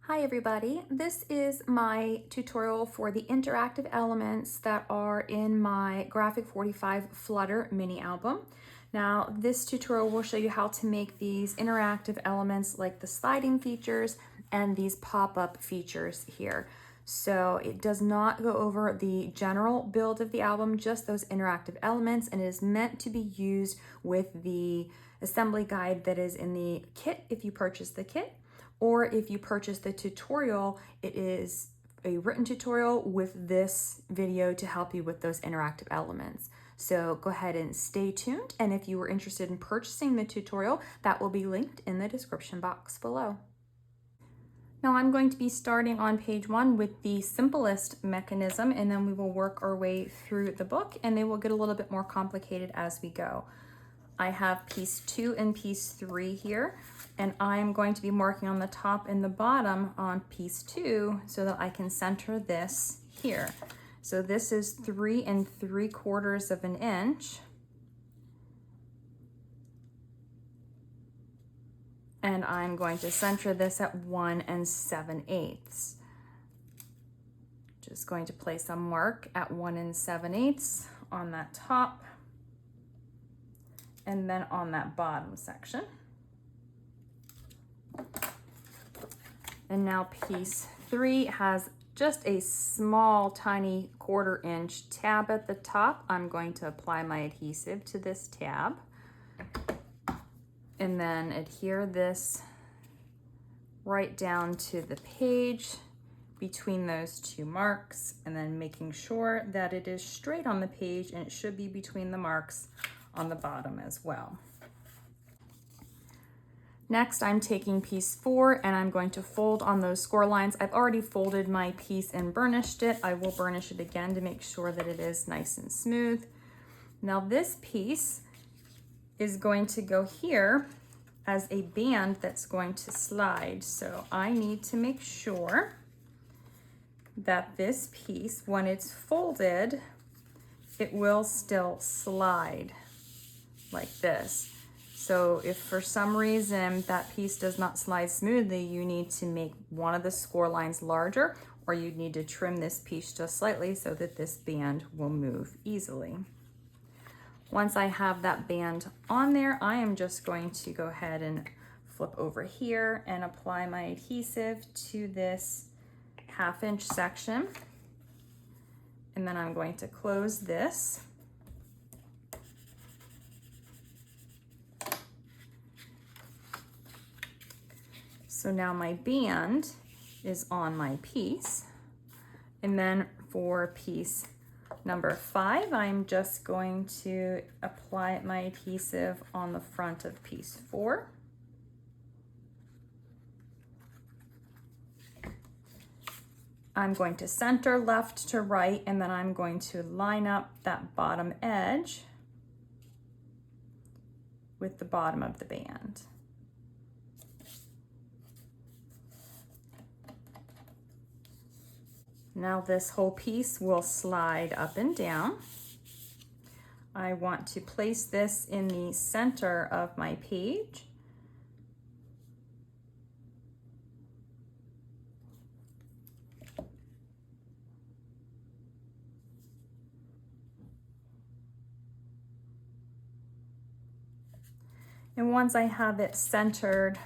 Hi everybody, this is my tutorial for the interactive elements that are in my Graphic 45 Flutter mini album. Now this tutorial will show you how to make these interactive elements like the sliding features and these pop-up features here. So it does not go over the general build of the album, just those interactive elements, and it is meant to be used with the assembly guide that is in the kit if you purchase the kit. Or if you purchase the tutorial, it is a written tutorial with this video to help you with those interactive elements. So go ahead and stay tuned. And if you were interested in purchasing the tutorial, that will be linked in the description box below. Now I'm going to be starting on page 1 with the simplest mechanism, and then we will work our way through the book, and they will get a little bit more complicated as we go. I have piece 2 and piece 3 here, and I'm going to be marking on the top and the bottom on piece 2 so that I can center this here. So this is 3 3/4 of an inch. And I'm going to center this at 1 7/8. Just going to place a mark at 1 7/8 on that top and then on that bottom section. And now piece 3 has just a small tiny 1/4 inch tab at the top. I'm going to apply my adhesive to this tab and then adhere this right down to the page between those two marks, and then making sure that it is straight on the page, and it should be between the marks on the bottom as well. Next, I'm taking piece 4 and I'm going to fold on those score lines. I've already folded my piece and burnished it. I will burnish it again to make sure that it is nice and smooth. Now this piece is going to go here as a band that's going to slide. So I need to make sure that this piece, when it's folded, it will still slide like this. So if for some reason that piece does not slide smoothly, you need to make one of the score lines larger, or you need to trim this piece just slightly so that this band will move easily. Once I have that band on there, I am just going to go ahead and flip over here and apply my adhesive to this 1/2 inch section. And then I'm going to close this. So now my band is on my piece. And then for piece number 5, I'm just going to apply my adhesive on the front of piece 4. I'm going to center left to right, and then I'm going to line up that bottom edge with the bottom of the band. Now this whole piece will slide up and down. I want to place this in the center of my page. And once I have it centered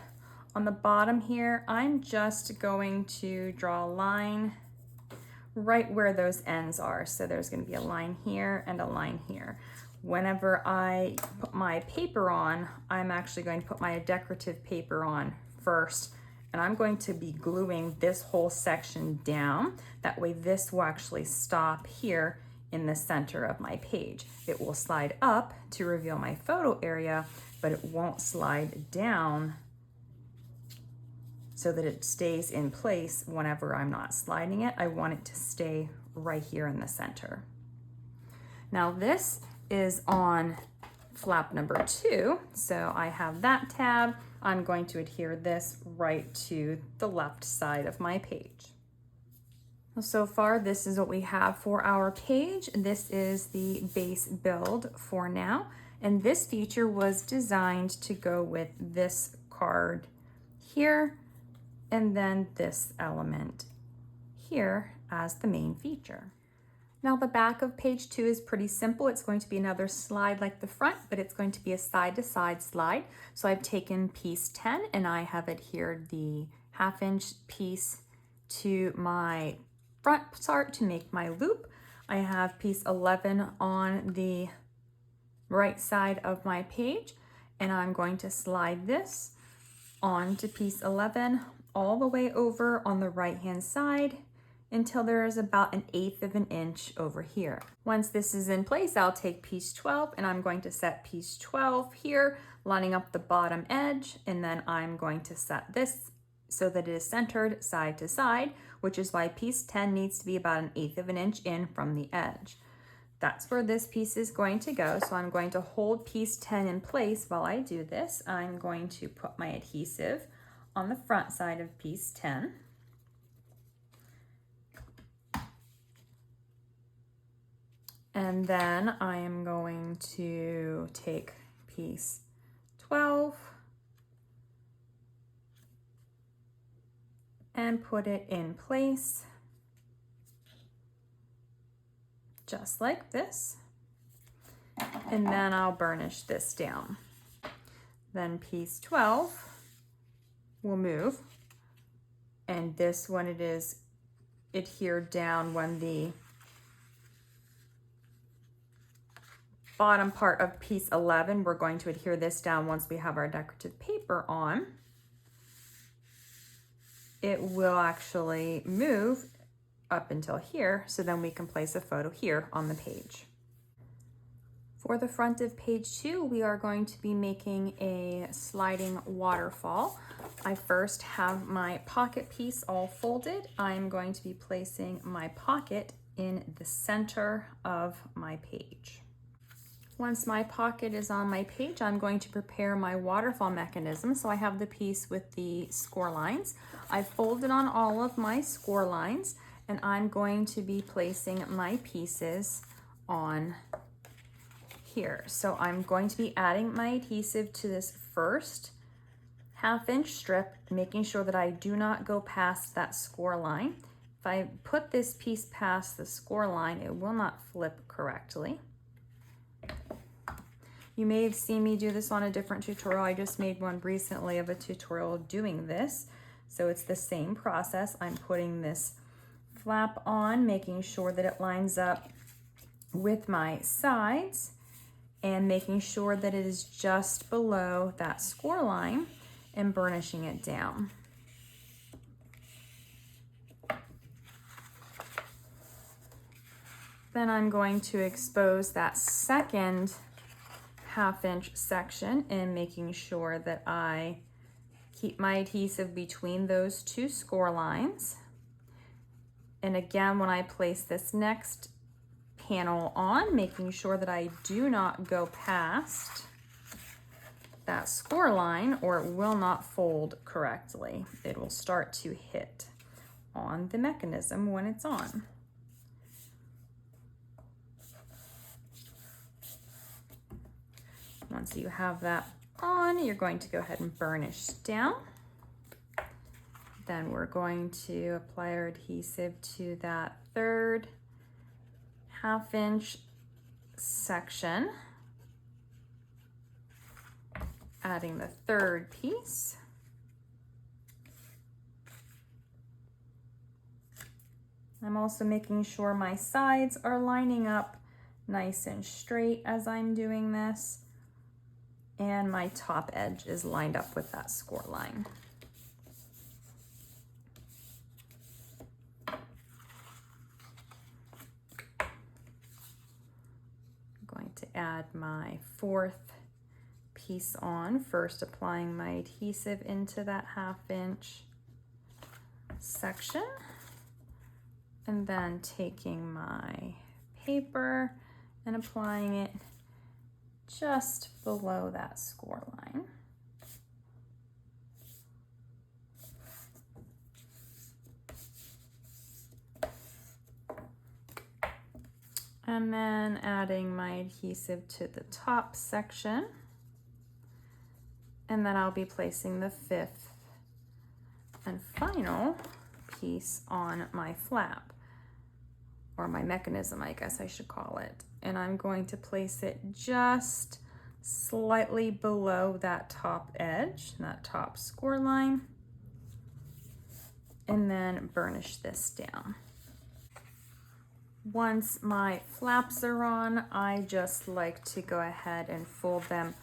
on the bottom here, I'm just going to draw a line right where those ends are. So there's going to be a line here and a line here. Whenever I put my paper on, I'm actually going to put my decorative paper on first, and I'm going to be gluing this whole section down. That way this will actually stop here in the center of my page. It will slide up to reveal my photo area, but it won't slide down so that it stays in place whenever I'm not sliding it. I want it to stay right here in the center. Now this is on flap number 2, so I have that tab. I'm going to adhere this right to the left side of my page. So far, this is what we have for our page. This is the base build for now, and this feature was designed to go with this card here and then this element here as the main feature. Now the back of page 2 is pretty simple. It's going to be another slide like the front, but it's going to be a side-to-side slide. So I've taken piece 10 and I have adhered the 1/2 inch piece to my front part to make my loop. I have piece 11 on the right side of my page, and I'm going to slide this onto piece 11 all the way over on the right hand side until there is about 1/8 of an inch over here. Once this is in place, I'll take piece 12 and I'm going to set piece 12 here, lining up the bottom edge, and then I'm going to set this so that it is centered side to side, which is why piece 10 needs to be about 1/8 of an inch in from the edge. That's where this piece is going to go. So I'm going to hold piece 10 in place while I do this. I'm going to put my adhesive on the front side of piece 10. And then I am going to take piece 12 and put it in place just like this. And then I'll burnish this down. Then piece 12 will move, and this one it is adhered down when the bottom part of piece 11, we're going to adhere this down once we have our decorative paper on. It will actually move up until here, so then we can place a photo here on the page. For the front of page 2, we are going to be making a sliding waterfall. I first have my pocket piece all folded. I'm going to be placing my pocket in the center of my page. Once my pocket is on my page, I'm going to prepare my waterfall mechanism. So I have the piece with the score lines. I've folded on all of my score lines, and I'm going to be placing my pieces on here. So I'm going to be adding my adhesive to this first 1/2 inch strip, making sure that I do not go past that score line. If I put this piece past the score line, it will not flip correctly. You may have seen me do this on a different tutorial. I just made one recently of a tutorial doing this. So it's the same process. I'm putting this flap on, making sure that it lines up with my sides and making sure that it is just below that score line and burnishing it down. Then I'm going to expose that second 1/2 inch section and making sure that I keep my adhesive between those two score lines. And again, when I place this next panel on, making sure that I do not go past that score line or it will not fold correctly. It will start to hit on the mechanism when it's on. Once you have that on, you're going to go ahead and burnish down. Then we're going to apply our adhesive to that third 1/2 inch section, adding the third piece. I'm also making sure my sides are lining up nice and straight as I'm doing this, and my top edge is lined up with that score line. I'm going to add my fourth piece on, first applying my adhesive into that 1/2 inch section, and then taking my paper and applying it just below that score line. And then adding my adhesive to the top section. And then I'll be placing the 5th and final piece on my flap, or my mechanism, I guess I should call it. And I'm going to place it just slightly below that top edge, that top score line, and then burnish this down. Once my flaps are on, I just like to go ahead and fold them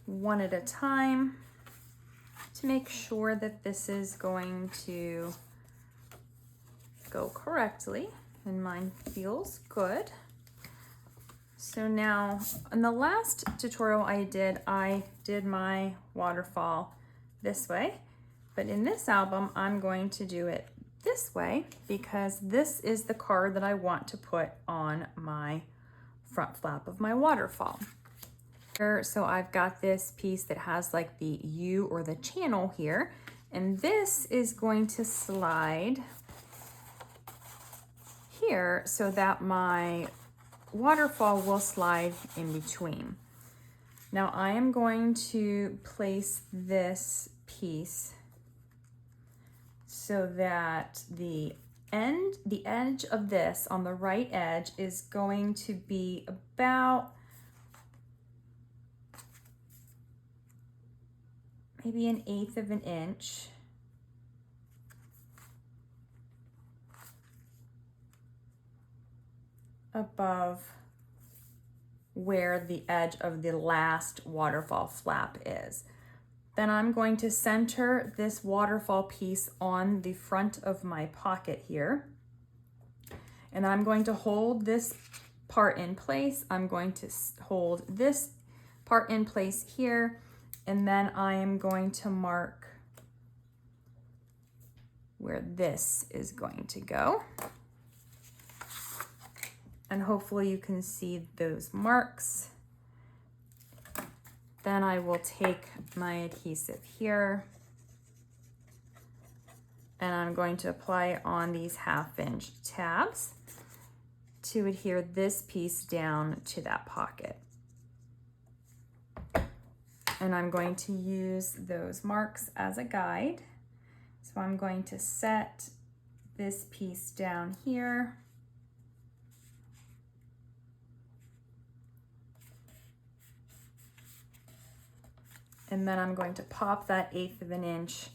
one at a time to make sure that this is going to go correctly, and mine feels good. So now, in the last tutorial I did my waterfall this way, but in this album, I'm going to do it this way because this is the card that I want to put on my front flap of my waterfall. So I've got this piece that has like the U or the channel here, and this is going to slide here so that my waterfall will slide in between. Now I am going to place this piece so that the edge of this on the right edge is going to be about maybe 1/8 of an inch above where the edge of the last waterfall flap is. Then I'm going to center this waterfall piece on the front of my pocket here. And I'm going to hold this part in place. I'm going to hold this part in place here. And then I am going to mark where this is going to go. And hopefully you can see those marks. Then I will take my adhesive here and I'm going to apply it on these 1/2 inch tabs to adhere this piece down to that pocket. And I'm going to use those marks as a guide. So I'm going to set this piece down here. And then I'm going to pop that 1/8 of an inch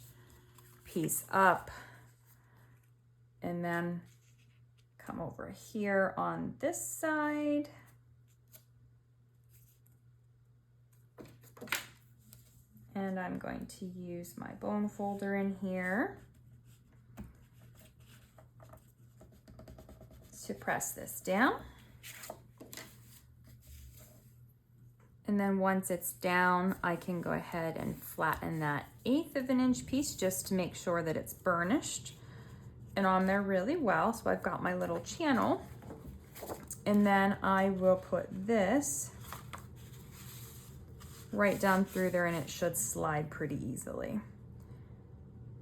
piece up and then come over here on this side. And I'm going to use my bone folder in here to press this down. And then once it's down, I can go ahead and flatten that 1/8 of an inch piece just to make sure that it's burnished and on there really well. So I've got my little channel. And then I will put this right down through there and it should slide pretty easily.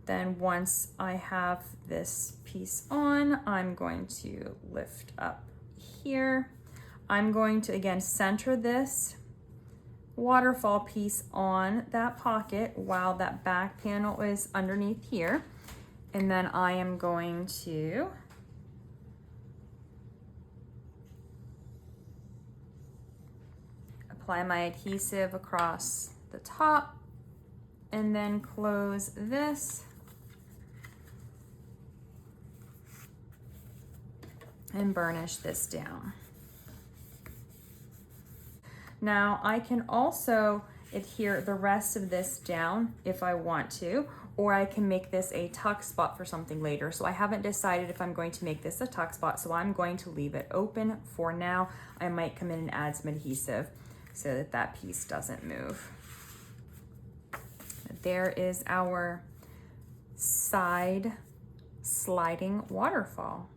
Then once I have this piece on, I'm going to lift up here. I'm going to, again, center this waterfall piece on that pocket while that back panel is underneath here. And then I am going to apply my adhesive across the top and then close this and burnish this down. Now I can also adhere the rest of this down if I want to, or I can make this a tuck spot for something later. So I haven't decided if I'm going to make this a tuck spot, so I'm going to leave it open for now. I might come in and add some adhesive so that that piece doesn't move. There is our side sliding waterfall.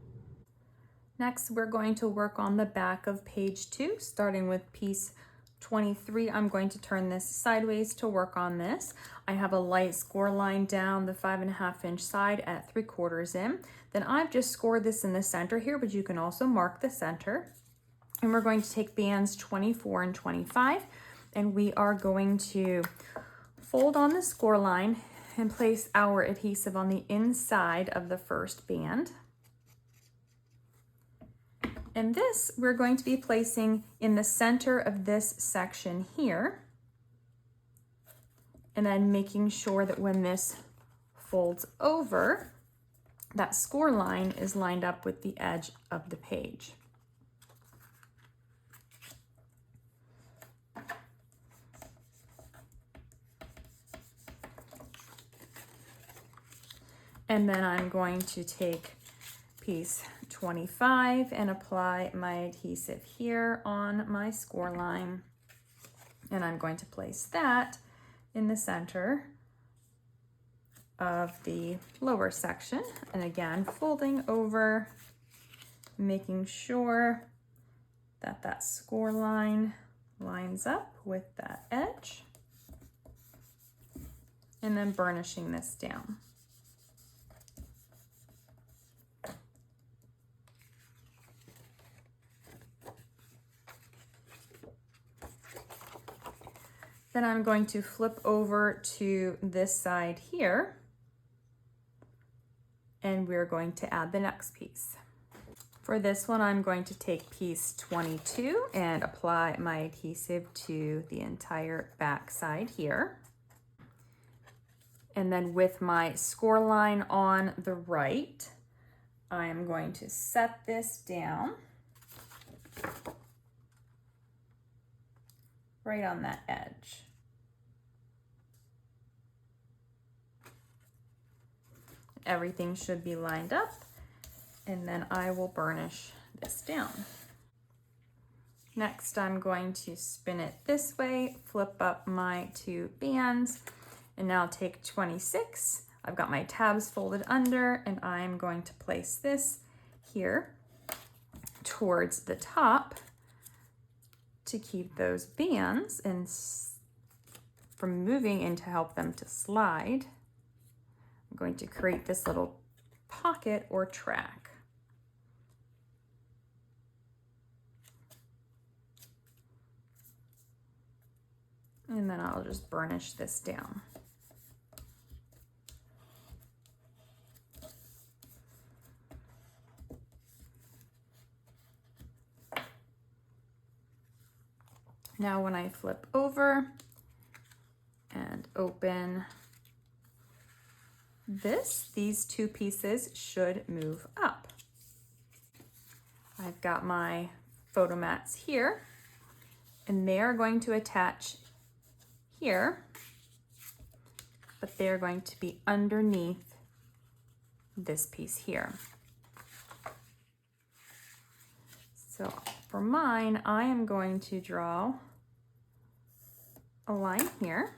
Next, we're going to work on the back of page 2, starting with piece 23. I'm going to turn this sideways to work on this. I have a light score line down the 5.5 inch side at 3/4 in. Then I've just scored this in the center here, but you can also mark the center. And we're going to take bands 24 and 25, and we are going to fold on the score line and place our adhesive on the inside of the first band. And this we're going to be placing in the center of this section here. And then making sure that when this folds over, that score line is lined up with the edge of the page. And then I'm going to take piece 25 and apply my adhesive here on my score line. And I'm going to place that in the center of the lower section. And again, folding over, making sure that that score line lines up with that edge. And then burnishing this down. Then I'm going to flip over to this side here, and we're going to add the next piece. For this one, I'm going to take piece 22 and apply my adhesive to the entire back side here. And then with my score line on the right, I am going to set this down right on that edge. Everything should be lined up, and then I will burnish this down. Next, I'm going to spin it this way, flip up my two bands, and now take 26. I've got my tabs folded under, and I'm going to place this here towards the top to keep those bands and from moving and to help them to slide. I'm going to create this little pocket or track. And then I'll just burnish this down. Now when I flip over and open this, these two pieces should move up. I've got my photo mats here, and they are going to attach here, but they're going to be underneath this piece here. So for mine, I am going to draw a line here.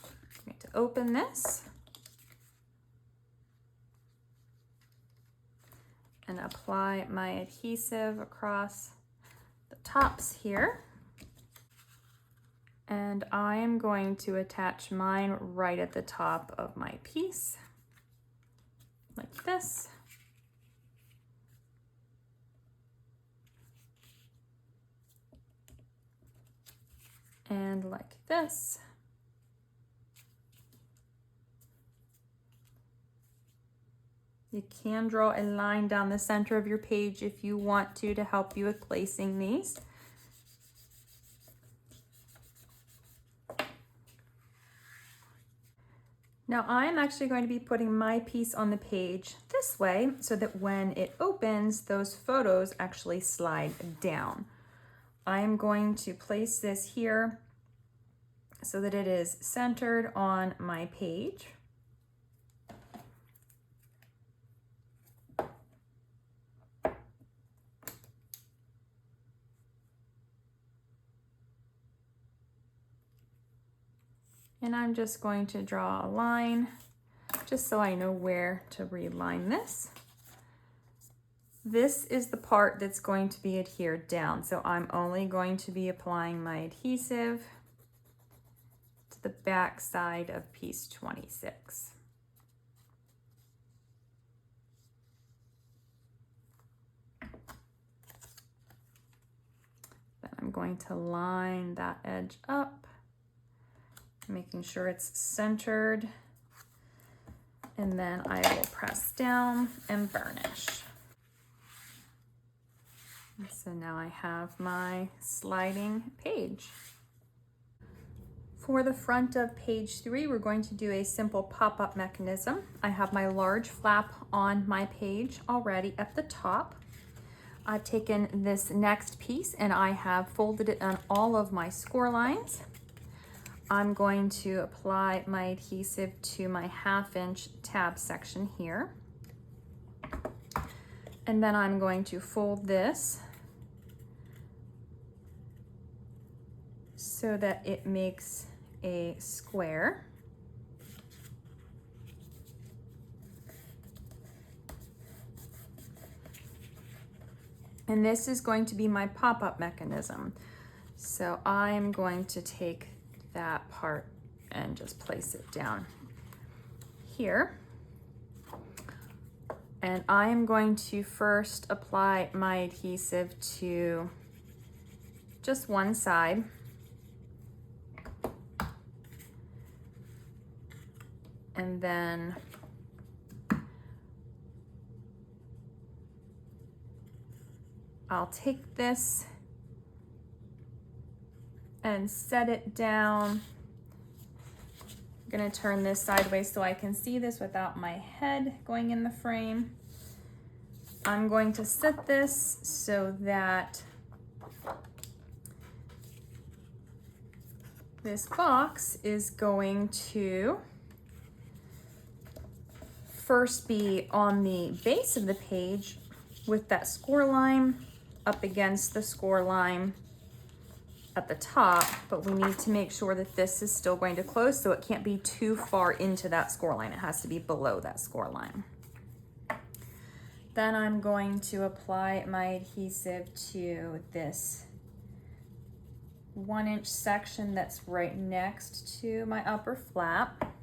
I'm going to open this and apply my adhesive across the tops here. And I am going to attach mine right at the top of my piece, like this. And like this. You can draw a line down the center of your page if you want to help you with placing these. Now I'm actually going to be putting my piece on the page this way so that when it opens, those photos actually slide down. I am going to place this here so that it is centered on my page. And I'm just going to draw a line just so I know where to reline this. This is the part that's going to be adhered down, so I'm only going to be applying my adhesive to the back side of piece 26. Then I'm going to line that edge up making sure it's centered. And then I will press down and burnish. And so now I have my sliding page. For the front of page 3, we're going to do a simple pop-up mechanism. I have my large flap on my page already at the top. I've taken this next piece and I have folded it on all of my score lines. I'm going to apply my adhesive to my 1/2" tab section here. And then I'm going to fold this so that it makes a square. And this is going to be my pop-up mechanism. So I'm going to take that part and just place it down here. And I am going to first apply my adhesive to just one side. And then I'll take this and set it down. I'm gonna turn this sideways so I can see this without my head going in the frame. I'm going to set this so that this box is going to first be on the base of the page with that score line up against the score line at the top, but we need to make sure that this is still going to close, so it can't be too far into that score line. It has to be below that score line. Then I'm going to apply my adhesive to this 1" section that's right next to my upper flap.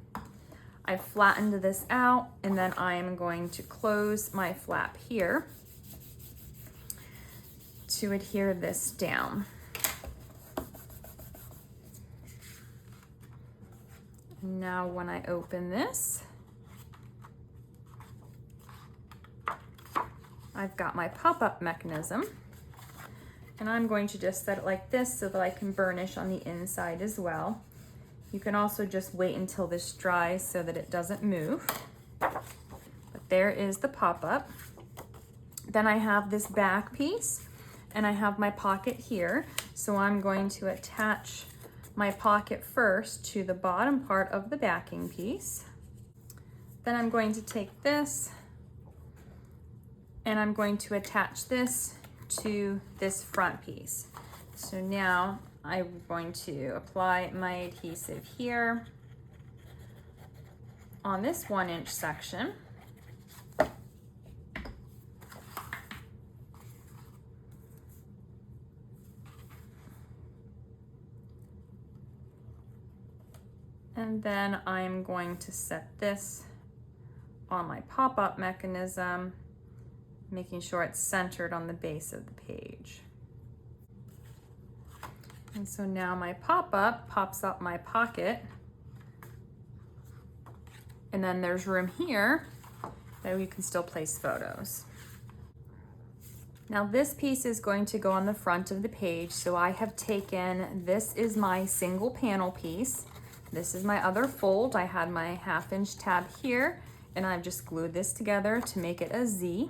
I've flattened this out, and then I am going to close my flap here to adhere this down. Now when I open this, I've got my pop-up mechanism, and I'm going to just set it like this so that I can burnish on the inside as well. You can also just wait until this dries so that it doesn't move. But there is the pop-up. Then I have this back piece, and I have my pocket here. So I'm going to attach my pocket first to the bottom part of the backing piece. Then I'm going to take this and I'm going to attach this to this front piece. So now I'm going to apply my adhesive here on this 1" section. And then I'm going to set this on my pop-up mechanism, making sure it's centered on the base of the page. And so now my pop-up pops up my pocket, and then there's room here that we can still place photos. Now this piece is going to go on the front of the page, so I have taken, this is my single panel piece. This is my other fold. I had my 1/2" tab here, and I've just glued this together to make it a Z.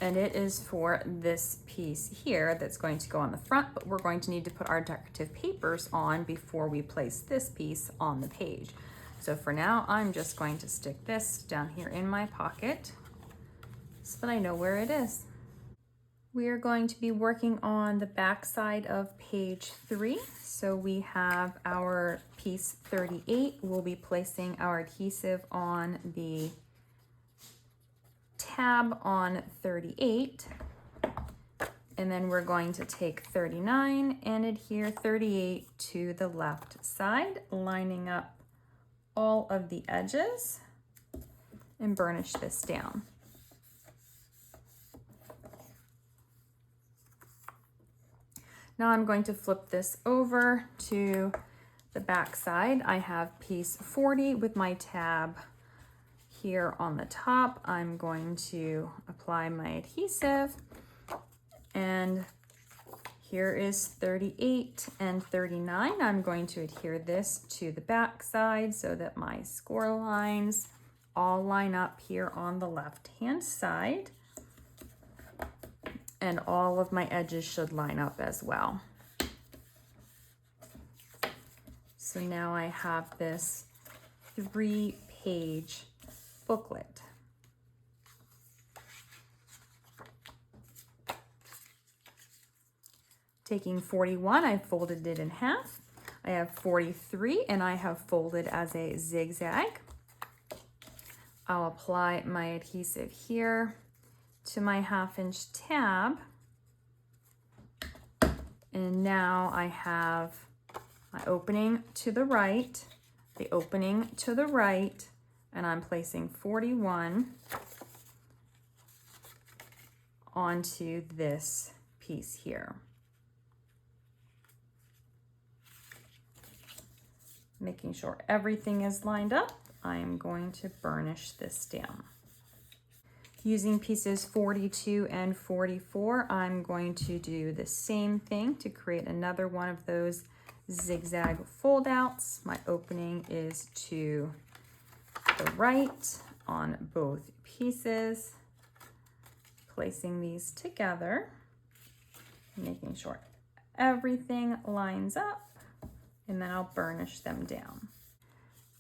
And it is for this piece here that's going to go on the front, but we're going to need to put our decorative papers on before we place this piece on the page. So for now, I'm just going to stick this down here in my pocket so that I know where it is. We are going to be working on the back side of page 3. So we have our piece 38. We'll be placing our adhesive on the tab on 38. And then we're going to take 39 and adhere 38 to the left side, lining up all of the edges, and burnish this down. Now I'm going to flip this over to the back side, I have piece 40 with my tab here on the top. I'm going to apply my adhesive, and here is 38 and 39. I'm going to adhere this to the back side so that my score lines all line up here on the left-hand side, and all of my edges should line up as well. So now I have this 3-page booklet. Taking 41, I folded it in half. I have 43 and I have folded as a zigzag. I'll apply my adhesive here to my 1/2-inch tab. And now I have my opening to the right, the opening to the right, and I'm placing 41 onto this piece here. Making sure everything is lined up, I am going to burnish this down. Using pieces 42 and 44, I'm going to do the same thing to create another one of those zigzag fold outs. My opening is to the right on both pieces, placing these together, making sure everything lines up, and then I'll burnish them down.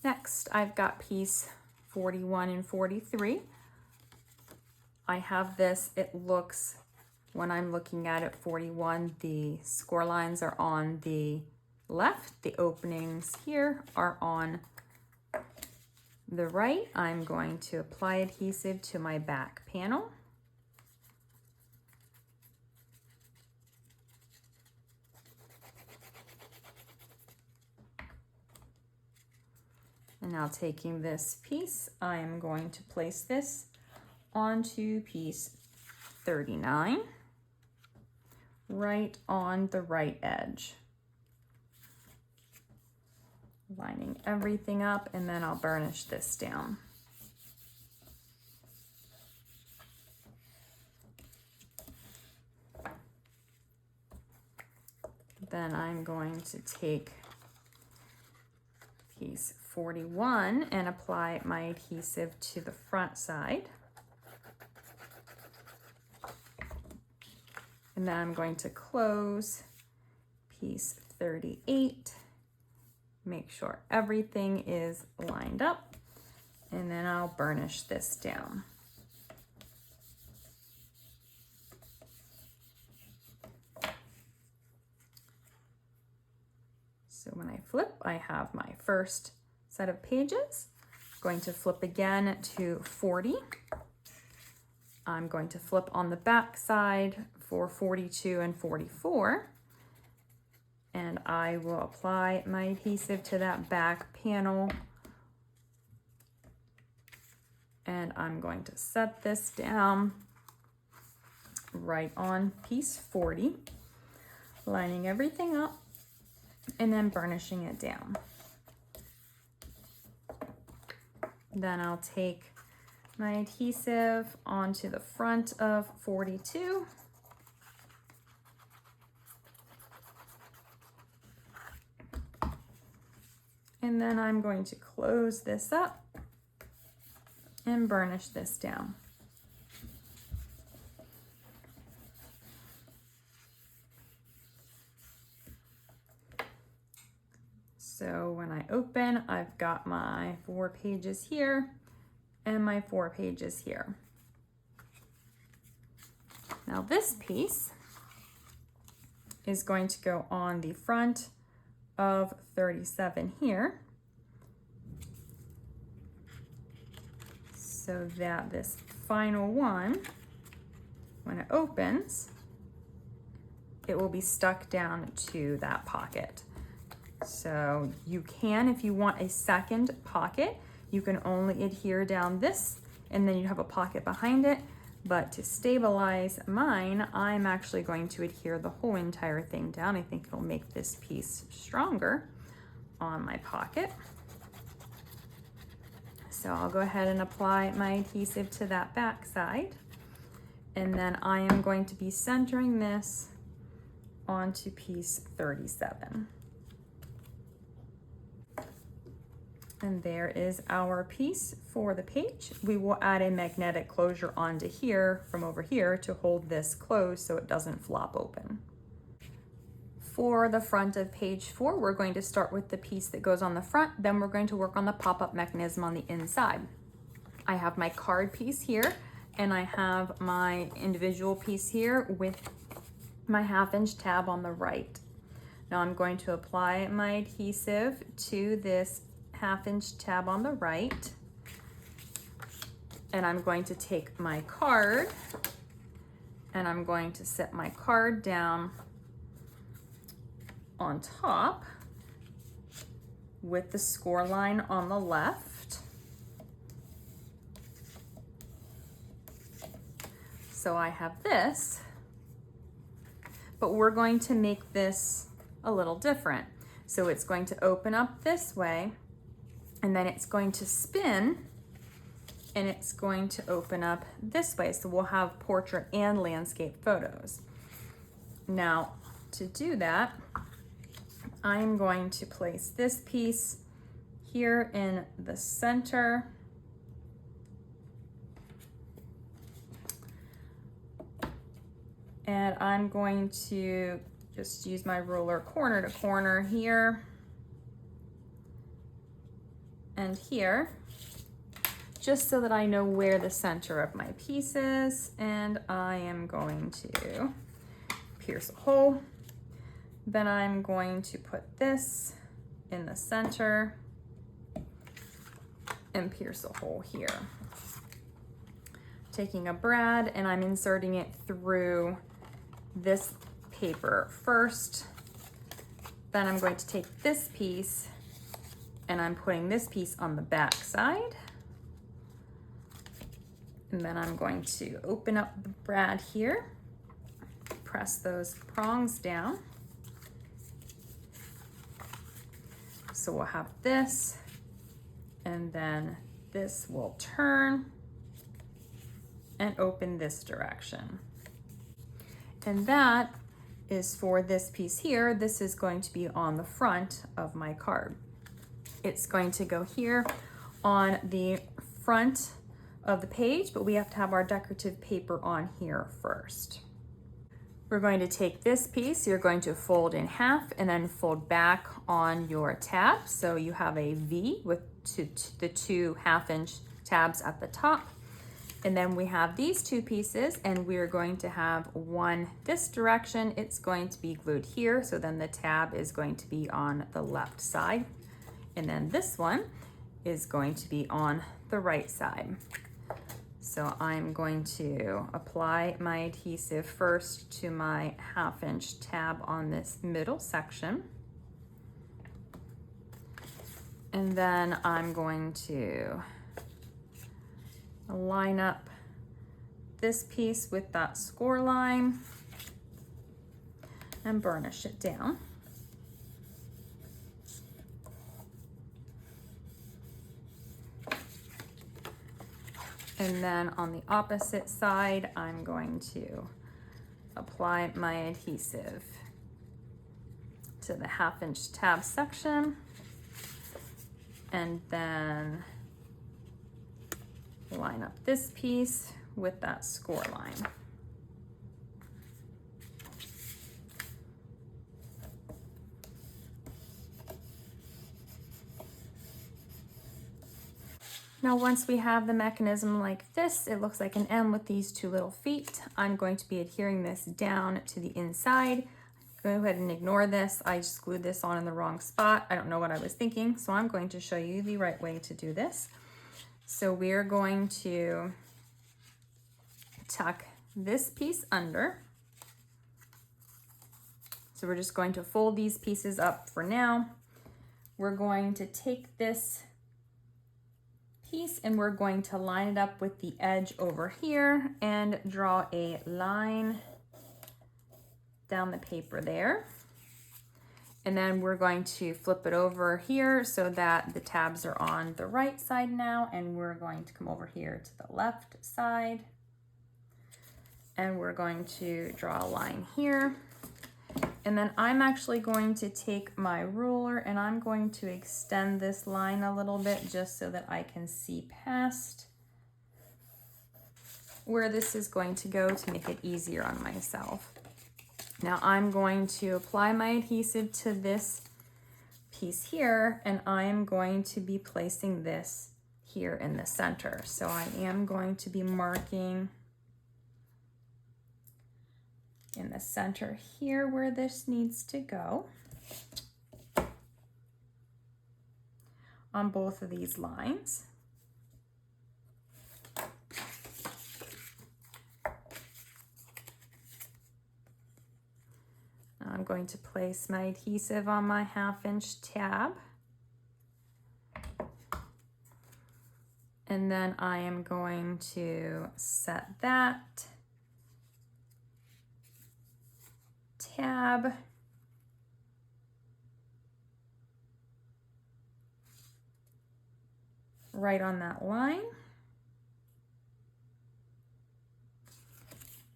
Next, I've got piece 41 and 43. I have this, it looks, when I'm looking at it, 41, the score lines are on the left, the openings here are on the right. I'm going to apply adhesive to my back panel. And now taking this piece, I am going to place this onto piece 39, right on the right edge. Lining everything up, and then I'll burnish this down. Then I'm going to take piece 41 and apply my adhesive to the front side. And then I'm going to close piece 38, make sure everything is lined up, and then I'll burnish this down. So when I flip, I have my first set of pages. I'm going to flip again to 40. I'm going to flip on the back side for 42 and 44. And I will apply my adhesive to that back panel. And I'm going to set this down right on piece 40, lining everything up, and then burnishing it down. Then I'll take my adhesive onto the front of 42. And then I'm going to close this up and burnish this down. So when I open, I've got my 4 pages here and my 4 pages here. Now this piece is going to go on the front of 37 here, so that this final one, when it opens, it will be stuck down to that pocket. So you can, if you want a second pocket, you can only adhere down this, and then you have a pocket behind it. But to stabilize mine, I'm actually going to adhere the whole entire thing down. I think it'll make this piece stronger. on my pocket. So I'll go ahead and apply my adhesive to that back side. And then I am going to be centering this onto piece 37. And there is our piece for the page. We will add a magnetic closure onto here from over here to hold this closed so it doesn't flop open. For the front of page 4, we're going to start with the piece that goes on the front, then we're going to work on the pop-up mechanism on the inside. I have my card piece here, and I have my individual piece here with my 1/2" tab on the right. Now I'm going to apply my adhesive to this 1/2" tab on the right, and I'm going to take my card and I'm going to set my card down on top with the score line on the left. So I have this, but we're going to make this a little different. So it's going to open up this way, and then it's going to spin, and it's going to open up this way. So we'll have portrait and landscape photos. Now, to do that, I'm going to place this piece here in the center. And I'm going to just use my ruler corner to corner here and here, just so that I know where the center of my piece is. And I am going to pierce a hole. Then I'm going to put this in the center and pierce a hole here. Taking a brad, and I'm inserting it through this paper first. Then I'm going to take this piece and I'm putting this piece on the back side. And then I'm going to open up the brad here, press those prongs down. So we'll have this, and then this will turn and open this direction. And that is for this piece here. This is going to be on the front of my card. It's going to go here on the front of the page, but we have to have our decorative paper on here first. We're going to take this piece, you're going to fold in half and then fold back on your tab. So you have a V with the two 1/2" tabs at the top. And then we have these two pieces, and we're going to have one this direction. It's going to be glued here. So then the tab is going to be on the left side. And then this one is going to be on the right side. So I'm going to apply my adhesive first to my 1/2" tab on this middle section. And then I'm going to line up this piece with that score line and burnish it down. And then on the opposite side, I'm going to apply my adhesive to the 1/2" tab section, and then line up this piece with that score line. Now, once we have the mechanism like this, it looks like an M with these two little feet. I'm going to be adhering this down to the inside. Go ahead and ignore this. I just glued this on in the wrong spot. I don't know what I was thinking, so I'm going to show you the right way to do this. So we're going to tuck this piece under. So we're just going to fold these pieces up for now. We're going to take this piece and we're going to line it up with the edge over here and draw a line down the paper there. And then we're going to flip it over here so that the tabs are on the right side now, and we're going to come over here to the left side. And we're going to draw a line here. And then I'm actually going to take my ruler and I'm going to extend this line a little bit just so that I can see past where this is going to go to make it easier on myself. Now I'm going to apply my adhesive to this piece here, and I am going to be placing this here in the center. So I am going to be marking in the center here where this needs to go on both of these lines. I'm going to place my adhesive on my 1/2 inch tab. And then I am going to set that tab right on that line,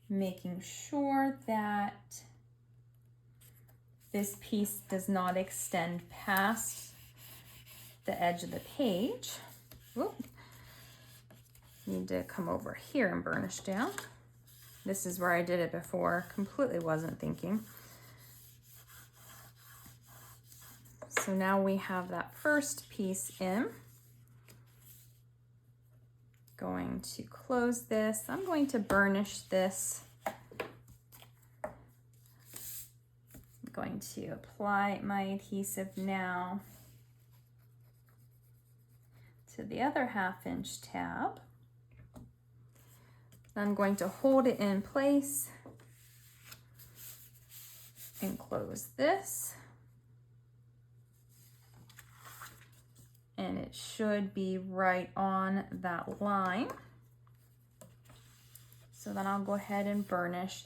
making sure that this piece does not extend past the edge of the page. Whoop. Need to come over here and burnish down. This is where I did it before, completely wasn't thinking. So now we have that first piece in. Going to close this. I'm going to burnish this. I'm going to apply my adhesive now to the other 1/2 inch tab. I'm going to hold it in place and close this. And it should be right on that line. So then I'll go ahead and burnish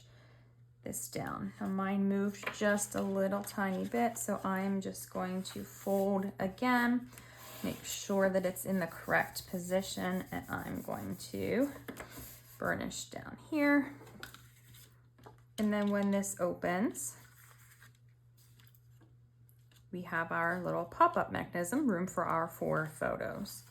this down. Now mine moved just a little tiny bit, so I'm just going to fold again, make sure that it's in the correct position, and I'm going to burnish down here. And then when this opens, we have our little pop-up mechanism, room for our 4 photos.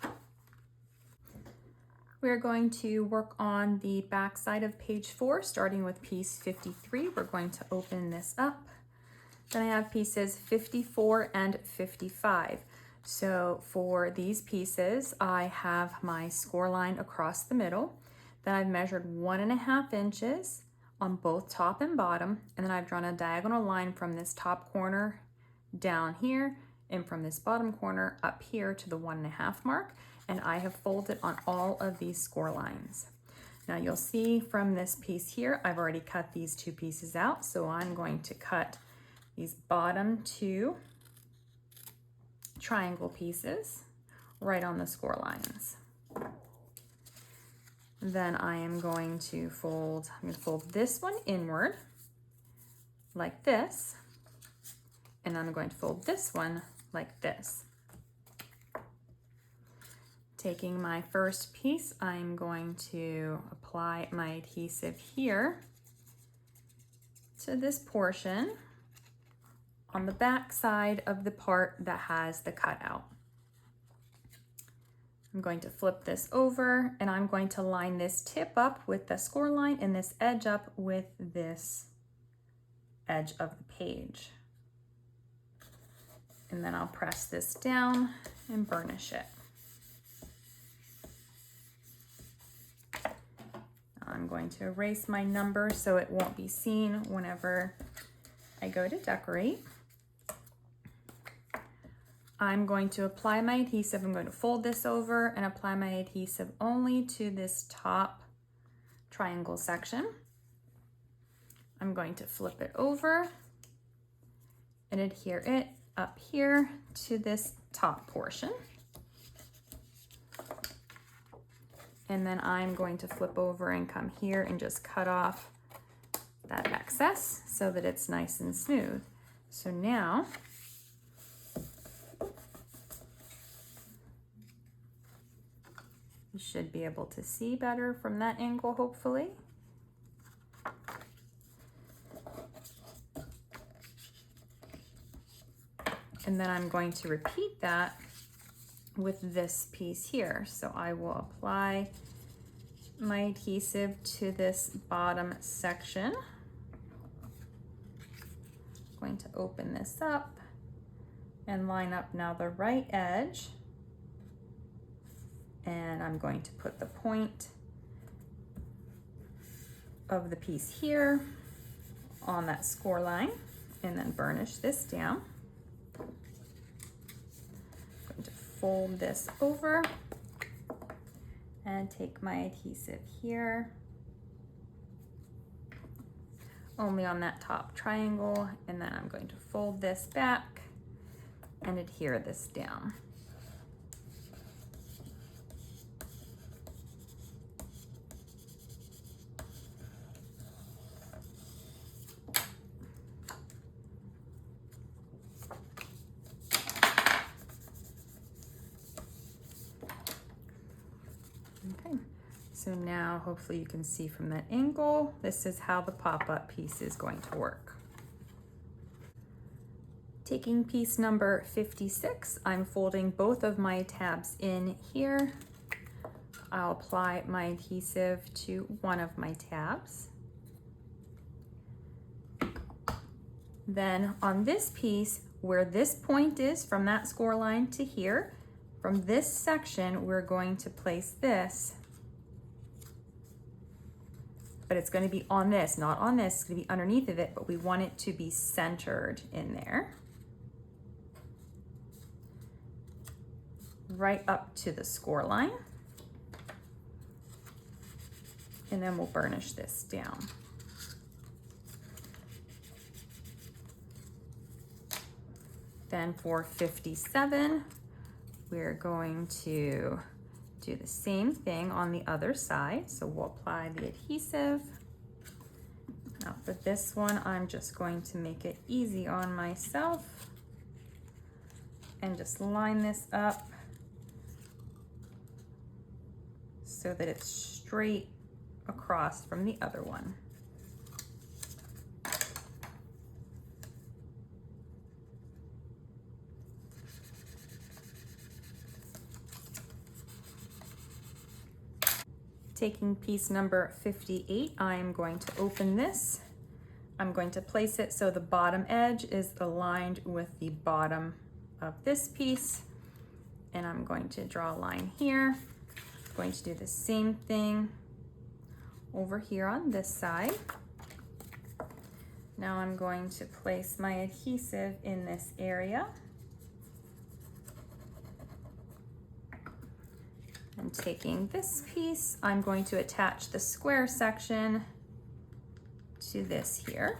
We're going to work on the back side of page 4, starting with piece 53. We're going to open this up. Then I have pieces 54 and 55. So for these pieces, I have my score line across the middle. Then I've measured 1.5 inches on both top and bottom. And then I've drawn a diagonal line from this top corner down here and from this bottom corner up here to the 1.5 mark. And I have folded on all of these score lines. Now you'll see from this piece here, I've already cut these 2 pieces out. So I'm going to cut these bottom 2 triangle pieces right on the score lines. Then I am going to fold, I'm going to fold this one inward like this. And I'm going to fold this one like this. Taking my first piece, I'm going to apply my adhesive here to this portion on the back side of the part that has the cutout. I'm going to flip this over and I'm going to line this tip up with the score line and this edge up with this edge of the page. And then I'll press this down and burnish it. I'm going to erase my number so it won't be seen whenever I go to decorate. I'm going to apply my adhesive. I'm going to fold this over and apply my adhesive only to this top triangle section. I'm going to flip it over and adhere it up here to this top portion. And then I'm going to flip over and come here and just cut off that excess so that it's nice and smooth. So now You should be able to see better from that angle, hopefully. And then I'm going to repeat that with this piece here. So I will apply my adhesive to this bottom section. I'm going to open this up and line up now the right edge. And I'm going to put the point of the piece here on that score line and then burnish this down. I'm going to fold this over and take my adhesive here, only on that top triangle, and then I'm going to fold this back and adhere this down. Okay, so now hopefully you can see from that angle, this is how the pop-up piece is going to work. Taking piece number 56, I'm folding both of my tabs in here. I'll apply my adhesive to one of my tabs. Then on this piece, where this point is from that score line to here, from this section, we're going to place this, but it's going to be on this, not on this. It's going to be underneath of it, but we want it to be centered in there, right up to the score line. And then we'll burnish this down. Then for 57, we're going to do the same thing on the other side. So we'll apply the adhesive. Now for this one, I'm just going to make it easy on myself and just line this up so that it's straight across from the other one. Taking piece number 58, I'm going to open this. I'm going to place it so the bottom edge is aligned with the bottom of this piece. And I'm going to draw a line here. I'm going to do the same thing over here on this side. Now I'm going to place my adhesive in this area. And taking this piece, I'm going to attach the square section to this here.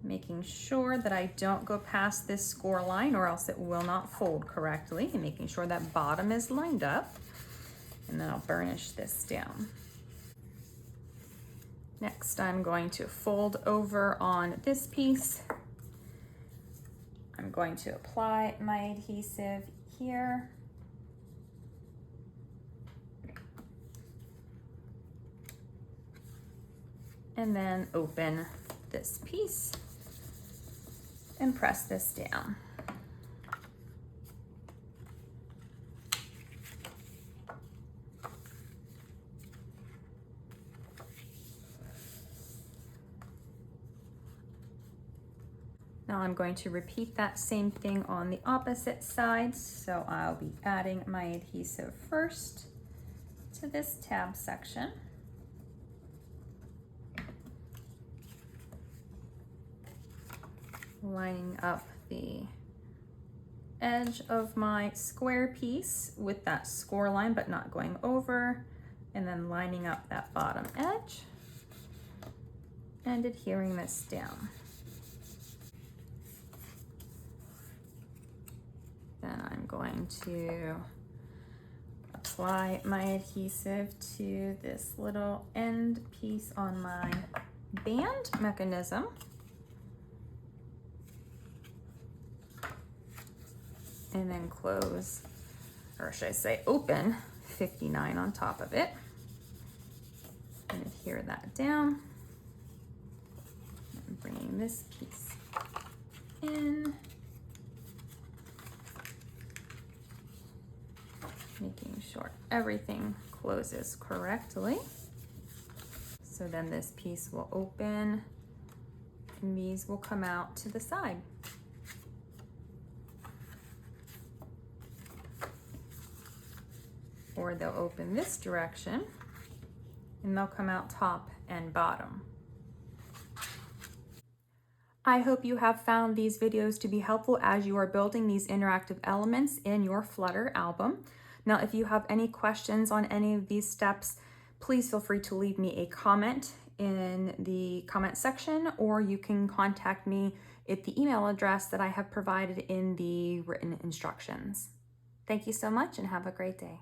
Making sure that I don't go past this score line or else it will not fold correctly, and making sure that bottom is lined up. And then I'll burnish this down. Next, I'm going to fold over on this piece. I'm going to apply my adhesive here. And then open this piece and press this down. Now I'm going to repeat that same thing on the opposite side. So I'll be adding my adhesive first to this tab section. Lining up the edge of my square piece with that score line, but not going over, and then lining up that bottom edge and adhering this down. Then I'm going to apply my adhesive to this little end piece on my band mechanism. and then close, or should I say open 59 on top of it. And adhere that down. And bringing this piece in. Making sure everything closes correctly. So then this piece will open and these will come out to the side. Or they'll open this direction and they'll come out top and bottom. I hope you have found these videos to be helpful as you are building these interactive elements in your Flutter album. Now, if you have any questions on any of these steps, please feel free to leave me a comment in the comment section, or you can contact me at the email address that I have provided in the written instructions. Thank you so much and have a great day.